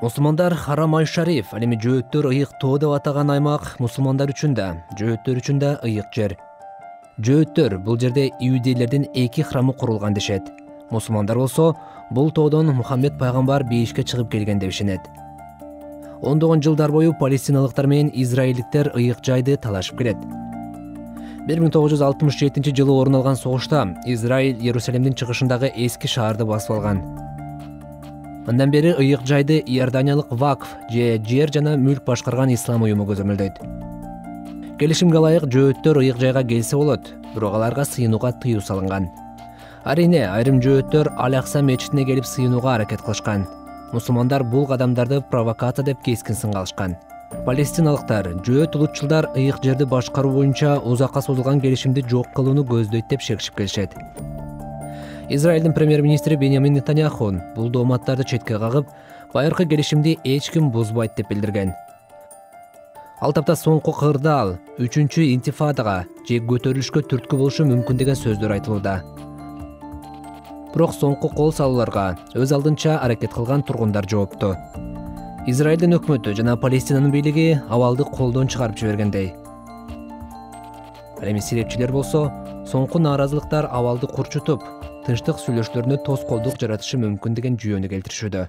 Мусулмандар Харам ай-Шариф, ал эми жөөттөр ыйык тоо деп атаган аймак мусулмандар үчүн да, жөөттөр үчүн да ыйык жер. Жөөттөр бул жерде иудейлердин эки храмы курулган дешет. Мусулмандар болсо бул тоодон Мухаммед пайгамбар бейишке чыгып келген деп ишенет. Ондогон жылдар бою палестиналыктар менен израилдиктер ыйык жайды талашып келет. 1967 орун алган согушта Израиль Иерусалимдин чыгышындагы эски шаарды басып алган. Андан бери ыйык жайды Иорданиялык Вакф же жер жана мүлк башкарган ислам уюму көзөмөлдөйт. Келишимге ылайык жөөттөр ыйык жайга келсе болот, бирок аларга сыйынууга тыюу салынган. Арине, айрым жөөттөр Ал-Акса мечитине келип сыйынууга аракет кылышкан. Мусулмандар бул кадамдарды провокация деп кескин сынга алышкан. Палестиналыктар жөөт улутчулдар ыйык жерди башкаруу боюнча узакка созулган келишимди жок кылууну көздөйт деп шекишип келишет. Израилдин премьер-министри Беньямин Нетаньяху бул дооматтарды четке кагып, байыркы келишимди эч ким бузбайт деп билдирген. Ал тапта соңку кырдаал 3-чү интифадага же көтөрүлүшкө түрткү болушу мүмкүн деген сөздөр айтылууда. Бирок соңку кол салууларга өз алдынча аракет кылган тургундар жоопту. Израилдин өкмөтү жана Палестинанын бийлиги абалды колдон чыгарып жибергендей. Ал эми серепчилер болсо соңку нааразылыктар абалды курчутуп, тынчтык сүйлөшүүлөрүнө тоскоолдук жаратышы мүмкүн деген жүйөнү келтиришүүдө.